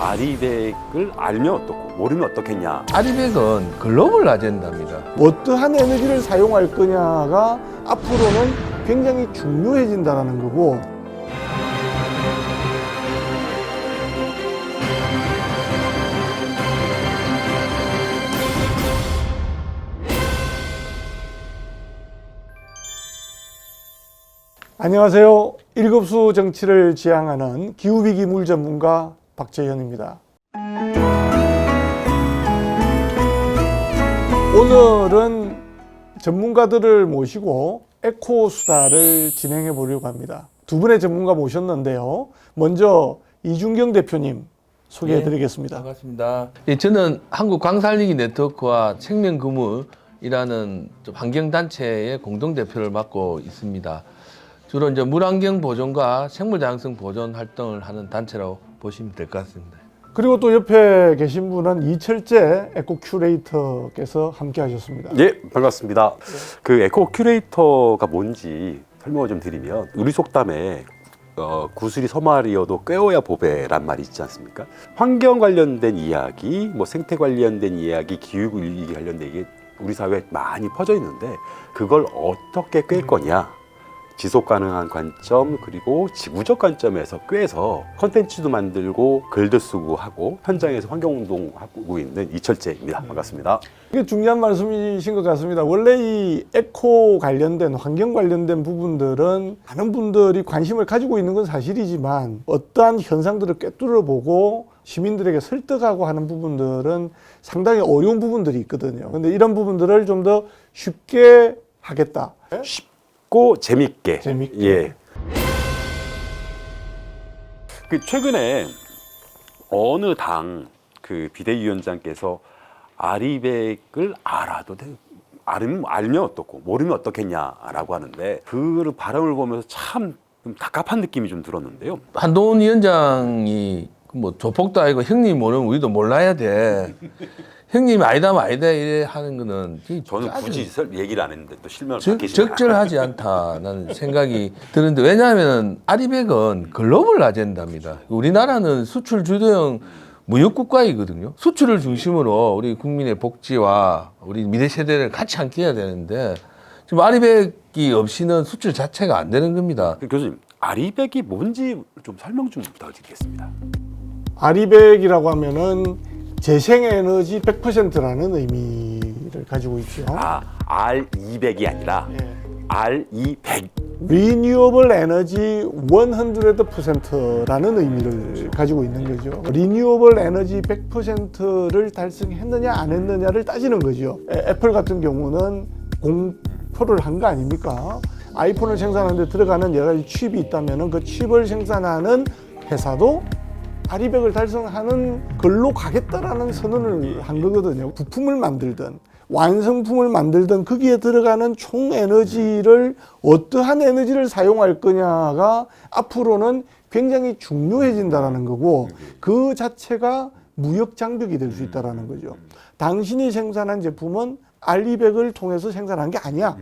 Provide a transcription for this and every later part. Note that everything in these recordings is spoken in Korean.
아리백을 알면 어떻고 모르면 어떻겠냐. 아리백은 글로벌 아젠다입니다. 어떠한 에너지를 사용할 거냐가 앞으로는 굉장히 중요해진다는 거고, 안녕하세요. 일급수 정치를 지향하는 기후위기 물 전문가 박재현입니다. 오늘은 전문가들을 모시고 에코 수다를 진행해 보려고 합니다. 두 분의 전문가 모셨는데요. 먼저 이준경 대표님 소개해 드리겠습니다. 반갑습니다. 예, 저는 한국광산리기 네트워크와 생명금물이라는 환경단체의 공동대표를 맡고 있습니다. 주로 이제 물환경 보존과 생물다양성 보존 활동을 하는 단체라고 보시면 될 것 같습니다. 그리고 또 옆에 계신 분은 이철재 에코 큐레이터께서 함께 하셨습니다. 예, 반갑습니다. 그 에코 큐레이터가 뭔지 설명을 좀 드리면, 우리 속담에 구슬이 서말이어도 꿰어야 보배란 말이 있지 않습니까? 환경 관련된 이야기, 뭐 생태 관련된 이야기, 기후 위기 관련된 이게 우리 사회에 많이 퍼져 있는데, 그걸 어떻게 꿰 거냐, 지속 가능한 관점, 그리고 지구적 관점에서 꿰서 컨텐츠도 만들고 글도 쓰고 하고 현장에서 환경운동하고 있는 이철재입니다. 반갑습니다. 이게 중요한 말씀이신 것 같습니다. 원래 이 에코 관련된, 환경 관련된 부분들은 많은 분들이 관심을 가지고 있는 건 사실이지만, 어떠한 현상들을 꿰뚫어 보고 시민들에게 설득하고 하는 부분들은 상당히 어려운 부분들이 있거든요. 근데 이런 부분들을 좀 더 쉽게 하겠다. 쉽고 재밌게. 재밌게. 그 최근에 어느 당 그 비대위원장께서 아리백을 알아도 돼, 알면 어떻고 모르면 어떻겠냐라고 하는데, 그 발언을 보면서 참 답답한 느낌이 좀 들었는데요. 한동훈 위원장이 뭐 조폭도 아니고 형님 모르면 우리도 몰라야 돼. 형님이 아니다 이래 하는 거는 저는 굳이 얘기를 안 했는데 또 실명을 밝히시면 적절하지 않다는 생각이 드는데, 왜냐하면 아리백은 글로벌 아젠다입니다. 우리나라는 수출 주도형 무역국가이거든요. 수출을 중심으로 우리 국민의 복지와 우리 미래 세대를 같이 함께 해야 되는데, 지금 아리백이 없이는 수출 자체가 안 되는 겁니다. 교수님, 아리백이 뭔지 좀 설명 좀 부탁드리겠습니다. 아리백이라고 하면은 재생에너지 100%라는 의미를 가지고 있죠. R200이 아니라 R200. Renewable Energy 100%라는 의미를 가지고 있는 거죠. Renewable Energy 100%를 달성했느냐 안 했느냐를 따지는 거죠. 애플 같은 경우는 공표를 한 거 아닙니까? 아이폰을 생산하는데 들어가는 여러 가지 칩이 있다면 그 칩을 생산하는 회사도 아리백을 달성하는 걸로 가겠다라는 선언을 한 거거든요. 부품을 만들든 완성품을 만들든 거기에 들어가는 총 에너지를 어떠한 에너지를 사용할 거냐가 앞으로는 굉장히 중요해진다는 거고, 그 자체가 무역 장벽이 될 수 있다는 거죠. 당신이 생산한 제품은 아리백을 통해서 생산한 게 아니야.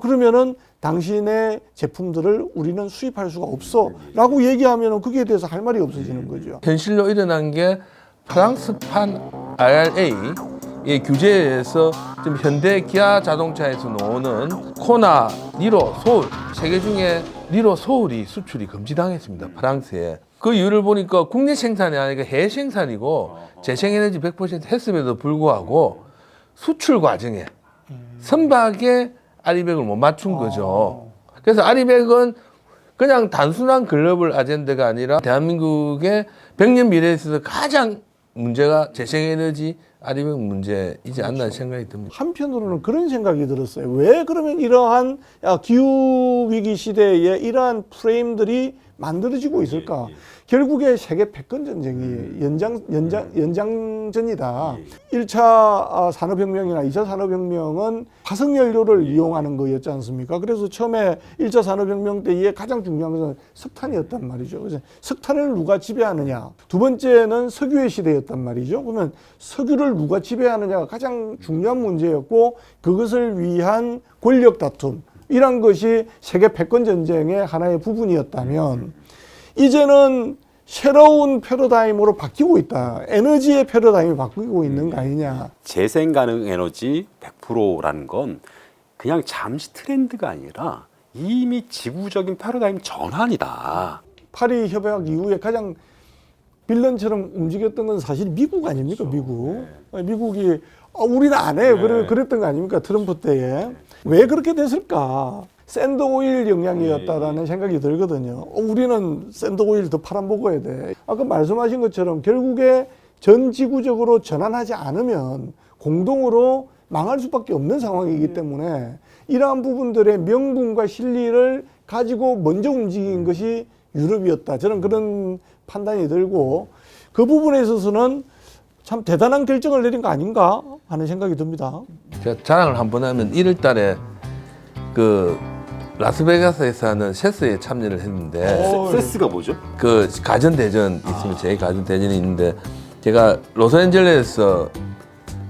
그러면은 당신의 제품들을 우리는 수입할 수가 없어 라고 얘기하면 거기에 대해서 할 말이 없어지는 거죠. 현실로 일어난 게 프랑스판 IRA의 규제에 의해서 지금 현대 기아 자동차에서 나오는 코나, 니로, 소울, 세계 중에 니로, 소울이 수출이 금지당했습니다. 프랑스에. 그 이유를 보니까 국내 생산이 아니라 해외 생산이고 재생에너지 100% 했음에도 불구하고 수출 과정에 선박에 아리백을 못 맞춘 거죠. 그래서 아리백은 그냥 단순한 글로벌 아젠다가 아니라 대한민국의 100년 미래에 있어서 가장 문제가 재생에너지 아리백 문제이지 않나 생각이 듭니다. 한편으로는 그런 생각이 들었어요. 왜 그러면 이러한 기후위기 시대에 이러한 프레임들이 만들어지고 있을까? 결국에 세계 패권 전쟁이 연장전이다. 1차 산업혁명이나 2차 산업혁명은 화석연료를 이용하는 거였지 않습니까? 그래서 처음에 1차 산업혁명 때에 가장 중요한 것은 석탄이었단 말이죠. 그래서 석탄을 누가 지배하느냐. 두 번째는 석유의 시대였단 말이죠. 그러면 석유를 누가 지배하느냐가 가장 중요한 문제였고, 그것을 위한 권력 다툼, 이런 것이 세계 패권 전쟁의 하나의 부분이었다면, 이제는 새로운 패러다임으로 바뀌고 있다. 에너지의 패러다임이 바뀌고 있는 거 아니냐. 재생 가능 에너지 100%라는 건 그냥 잠시 트렌드가 아니라 이미 지구적인 패러다임 전환이다. 파리 협약 이후에 가장 빌런처럼 움직였던 건 사실 미국 아닙니까? 미국. 미국이 우리는 안 해요. 그랬던 거 아닙니까? 트럼프 때에. 왜 그렇게 됐을까? 샌드오일 영향이었다라는 생각이 들거든요. 우리는 샌드오일 더 팔아먹어야 돼. 아까 말씀하신 것처럼 결국에 전 지구적으로 전환하지 않으면 공동으로 망할 수밖에 없는 상황이기 때문에 이러한 부분들의 명분과 실리를 가지고 먼저 움직인 것이 유럽이었다. 저는 그런 판단이 들고 그 부분에 있어서는 참 대단한 결정을 내린 거 아닌가 하는 생각이 듭니다. 제가 자랑을 한번 하면 1월 달에 그 라스베가스에서 하는 세스에 참여를 했는데 세스가 뭐죠? 그 가전대전 있으면 제 가전대전이 있는데 제가 로스앤젤레스에서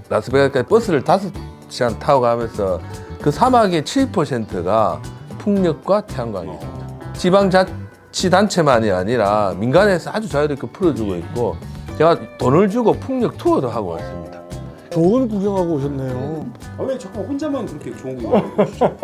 라스베가스까지 버스를 5시간 타고 가면서 그 사막의 70%가 풍력과 태양광이었습니다. 지방자치단체만이 아니라 민간에서 아주 자유롭게 풀어주고 있고 제가 돈을 주고 풍력 투어도 하고 왔습니다. 좋은 구경하고 오셨네요. 왜 자꾸 혼자만 그렇게 좋은 거 해주시죠?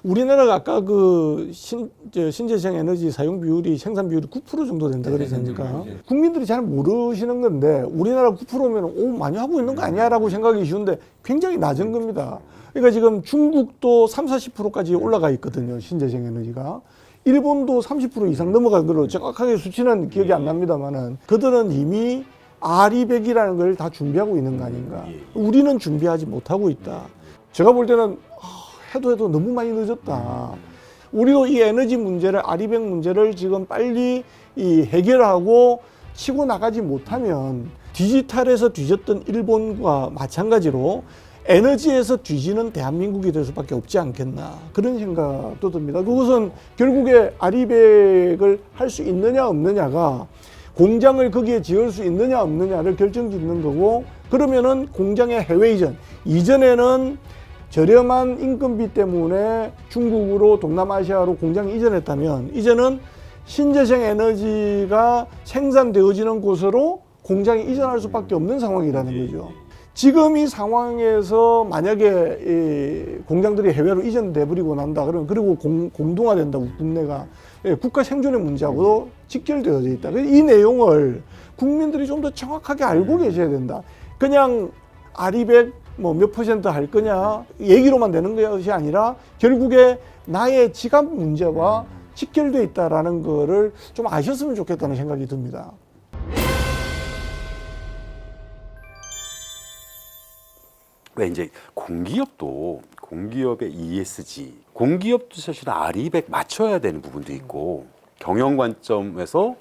우리나라가 아까 그 신재생 에너지 사용 비율이 생산 비율이 9% 정도 된다 그러지 않습니까? 국민들이 잘 모르시는 건데 우리나라 9%면 오 많이 하고 있는 거 아니야라고 생각이 쉬운데 굉장히 낮은 겁니다. 그러니까 지금 중국도 30-40%까지 올라가 있거든요. 신재생 에너지가. 일본도 30% 이상 넘어간 걸로 정확하게 수치는 기억이 안 납니다만은 그들은 이미 R200이라는 걸 다 준비하고 있는 거 아닌가. 우리는 준비하지 못하고 있다. 제가 볼 때는 해도 너무 많이 늦었다. 우리도 이 에너지 문제를 R200 문제를 지금 빨리 해결하고 치고 나가지 못하면 디지털에서 뒤졌던 일본과 마찬가지로 에너지에서 뒤지는 대한민국이 될 수밖에 없지 않겠나 그런 생각도 듭니다. 그것은 결국에 R200을 할 수 있느냐 없느냐가 공장을 거기에 지을 수 있느냐 없느냐를 결정짓는 거고 그러면은 공장의 해외 이전에는 저렴한 인건비 때문에 중국으로 동남아시아로 공장 이전했다면 이제는 신재생 에너지가 생산되어지는 곳으로 공장이 이전할 수밖에 없는 상황이라는 거죠. 지금 이 상황에서 만약에 이 공장들이 해외로 이전돼 버리고 난다 그러면 그리고 공동화된다고 국내가 국가 생존의 문제하고도 직결되어져 있다. 이 내용을 국민들이 좀 더 정확하게 알고 계셔야 된다. 그냥 R200 몇 퍼센트 할 거냐 얘기로만 되는 것이 아니라 결국에 나의 지갑 문제와 직결되어 있다라는 거를 좀 아셨으면 좋겠다는 생각이 듭니다. 왜 이제 공기업의 ESG, 공기업도 사실 R200 맞춰야 되는 부분도 있고 경영 관점에서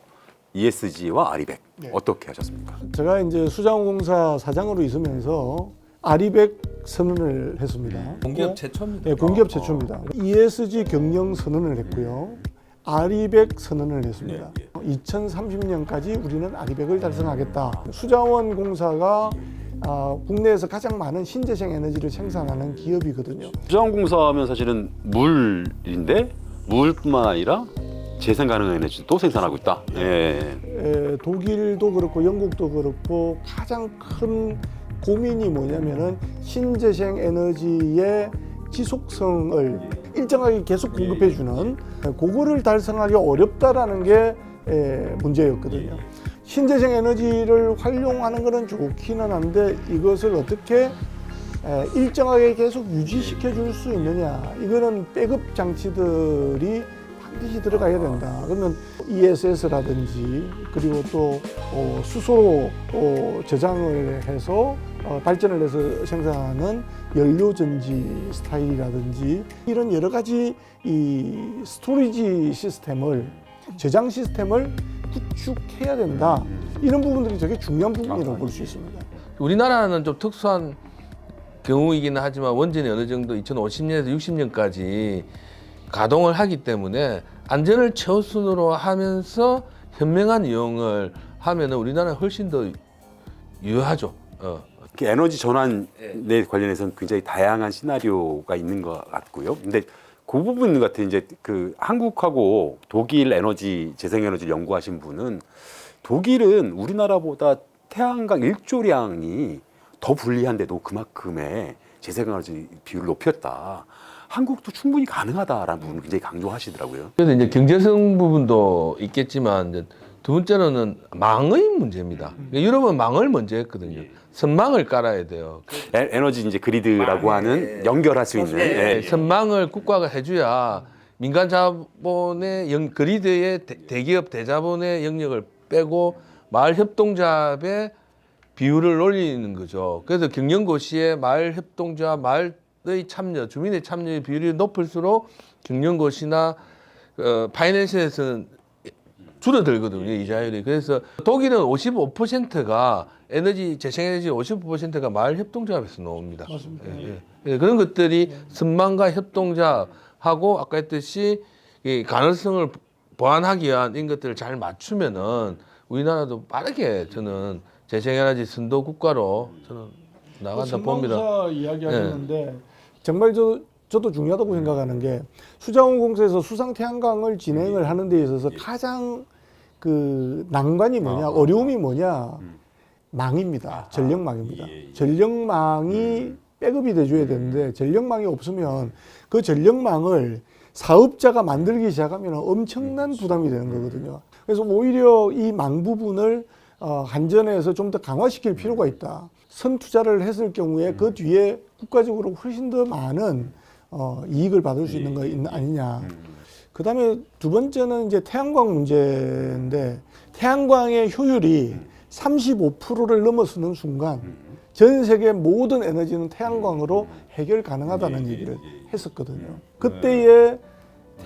ESG와 R200 어떻게 하셨습니까? 제가 이제 수자원공사 사장으로 있으면서 R200 선언을 했습니다. 공기업 최초입니다. 네, 공기업 최초입니다. ESG 경영 선언을 했고요. R200 선언을 했습니다. 2030년까지 우리는 R200을 달성하겠다. 수자원공사가 국내에서 가장 많은 신재생 에너지를 생산하는 기업이거든요. 수자원공사하면 사실은 물인데 물뿐만 아니라 재생 가능 에너지도 생산하고 있다. 독일도 그렇고 영국도 그렇고 가장 큰 고민이 뭐냐면은 신재생 에너지의 지속성을 일정하게 계속 공급해주는 그거를 달성하기 어렵다라는 게 문제였거든요. 신재생 에너지를 활용하는 것은 좋기는 한데 이것을 어떻게 일정하게 계속 유지시켜 줄 수 있느냐 이거는 백업 장치들이 반드시 들어가야 된다. 그러면 ESS라든지 그리고 또 수소로 저장을 해서 발전을 해서 생산하는 연료전지 스타일이라든지 이런 여러 가지 이 스토리지 시스템을 저장 시스템을 구축해야 된다. 이런 부분들이 되게 중요한 부분이라고 볼 수 있습니다. 우리나라는 좀 특수한 경우이기는 하지만 원전이 어느 정도 2050년에서 60년까지 가동을 하기 때문에 안전을 최우선으로 하면서 현명한 이용을 하면은 우리나라는 훨씬 더 유효하죠. 에너지 전환에 관련해서는 굉장히 다양한 시나리오가 있는 것 같고요. 근데 그 부분 같은 이제 그 한국하고 독일 에너지 재생에너지 연구하신 분은 독일은 우리나라보다 태양광 일조량이 더 불리한데도 그만큼의 재생에너지 비율을 높였다. 한국도 충분히 가능하다라는 부분을 굉장히 강조하시더라고요. 그래서 이제 경제성 부분도 있겠지만 이제 두 번째로는 망의 문제입니다. 유럽은 망을 먼저 했거든요. 선망을 깔아야 돼요. 에너지 이제 그리드라고 하는 연결할 수 있는 선망을 국가가 해줘야 민간 자본의 그리드의 대기업 대자본의 영역을 빼고 마을 협동조합의 비율을 올리는 거죠. 그래서 경영고시에 마을 협동조합, 마을의 참여, 주민의 참여의 비율이 높을수록 경영고시나 파이낸스에서는 줄어들거든요, 이자율이. 그래서 독일은 55%가 재생에너지 55%가 마을 협동조합에서 나옵니다. 맞습니다. 예. 그런 것들이 선망과 협동조합하고 아까 했듯이 이 가능성을 보완하기 위한 이런 것들을 잘 맞추면은 우리나라도 빠르게 저는 재생에너지 선도 국가로 저는 나간다 봅니다. 선망사 이야기하셨는데 정말 저도 중요하다고 생각하는 게 수자원공사에서 수상 태양광을 진행을 하는 데 있어서 가장 그 난관이 뭐냐, 어려움이 뭐냐, 망입니다. 전력망입니다. 전력망이 백업이 돼줘야 되는데 전력망이 없으면 그 전력망을 사업자가 만들기 시작하면 엄청난 부담이 되는 거거든요. 그래서 오히려 이 망 부분을 한전에서 좀 더 강화시킬 필요가 있다. 선투자를 했을 경우에 그 뒤에 국가적으로 훨씬 더 많은 이익을 받을 수 있는 거 아니냐. 그 다음에 두 번째는 이제 태양광 문제인데 태양광의 효율이 35%를 넘어서는 순간 전 세계 모든 에너지는 태양광으로 해결 가능하다는 얘기를 했었거든요. 그때의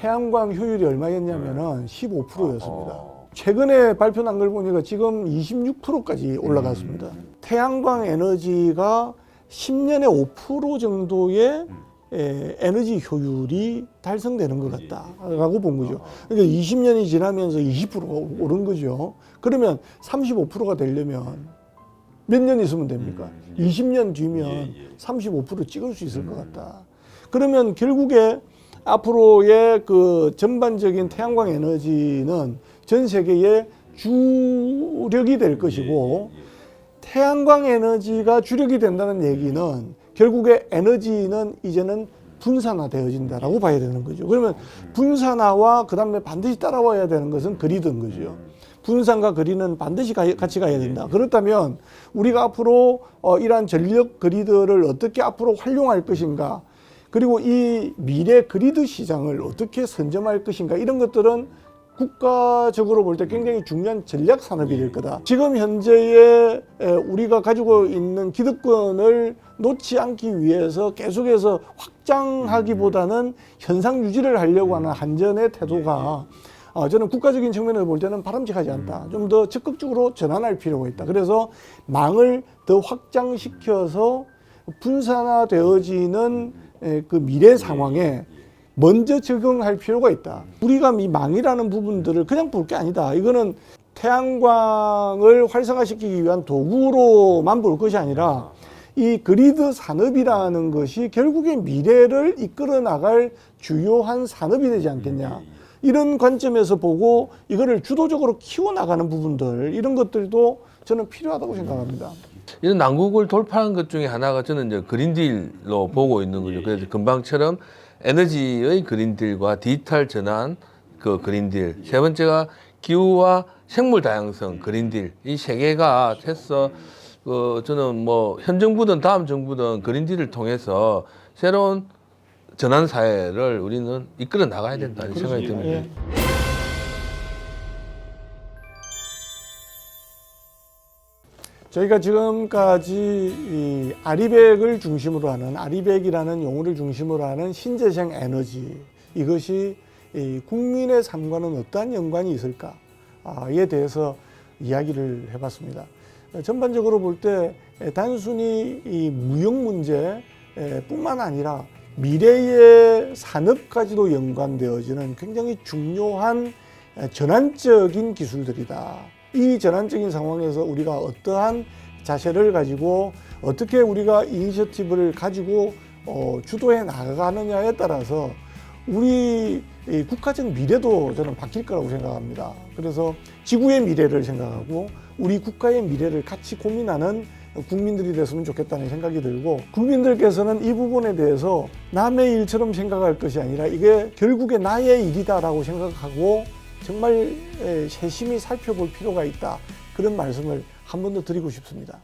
태양광 효율이 얼마였냐면은 15%였습니다. 최근에 발표난 걸 보니까 지금 26%까지 올라갔습니다. 태양광 에너지가 10년에 5% 정도의 에너지 효율이 달성되는 것 같다라고 본 거죠. 그러니까 20년이 지나면서 20%가 오른 거죠. 그러면 35%가 되려면 몇 년 있으면 됩니까? 20년 뒤면 35% 찍을 수 있을 것 같다. 그러면 결국에 앞으로의 그 전반적인 태양광 에너지는 전 세계의 주력이 될 것이고 태양광 에너지가 주력이 된다는 얘기는 결국에 에너지는 이제는 분산화되어진다라고 봐야 되는 거죠. 그러면 분산화와 그 다음에 반드시 따라와야 되는 것은 그리드인 거죠. 분산과 그리드는 반드시 같이 가야 된다. 그렇다면 우리가 앞으로 이러한 전력 그리드를 어떻게 앞으로 활용할 것인가, 그리고 이 미래 그리드 시장을 어떻게 선점할 것인가, 이런 것들은 국가적으로 볼 때 굉장히 중요한 전략 산업이 될 거다. 지금 현재의 우리가 가지고 있는 기득권을 놓지 않기 위해서 계속해서 확장하기보다는 현상 유지를 하려고 하는 한전의 태도가 저는 국가적인 측면에서 볼 때는 바람직하지 않다. 좀 더 적극적으로 전환할 필요가 있다. 그래서 망을 더 확장시켜서 분산화되어지는 그 미래 상황에 먼저 적응할 필요가 있다. 우리가 이 망이라는 부분들을 그냥 볼 게 아니다. 이거는 태양광을 활성화시키기 위한 도구로만 볼 것이 아니라 이 그리드 산업이라는 것이 결국에 미래를 이끌어 나갈 주요한 산업이 되지 않겠냐. 이런 관점에서 보고 이거를 주도적으로 키워나가는 부분들, 이런 것들도 저는 필요하다고 생각합니다. 이런 난국을 돌파한 것 중에 하나가 저는 이제 그린딜로 보고 있는 거죠. 그래서 금방처럼 에너지의 그린딜과 디지털 전환 그 그린딜, 세 번째가 기후와 생물 다양성 그린딜, 이 세 개가 해서 저는 뭐 현 정부든 다음 정부든 그린딜을 통해서 새로운 전환 사회를 우리는 이끌어 나가야 된다는 생각이 듭니다. 예. 저희가 지금까지 이 아리백을 중심으로 하는, 아리백이라는 용어를 중심으로 하는 신재생 에너지, 이것이 이 국민의 삶과는 어떠한 연관이 있을까에 대해서 이야기를 해봤습니다. 전반적으로 볼 때 단순히 이 무역 문제뿐만 아니라 미래의 산업까지도 연관되어지는 굉장히 중요한 전환적인 기술들이다. 이 전환적인 상황에서 우리가 어떠한 자세를 가지고 어떻게 우리가 이니셔티브를 가지고 주도해 나가느냐에 따라서 우리 이 국가적 미래도 저는 바뀔 거라고 생각합니다. 그래서 지구의 미래를 생각하고 우리 국가의 미래를 같이 고민하는 국민들이 됐으면 좋겠다는 생각이 들고, 국민들께서는 이 부분에 대해서 남의 일처럼 생각할 것이 아니라 이게 결국에 나의 일이다라고 생각하고 정말 세심히 살펴볼 필요가 있다, 그런 말씀을 한 번 더 드리고 싶습니다.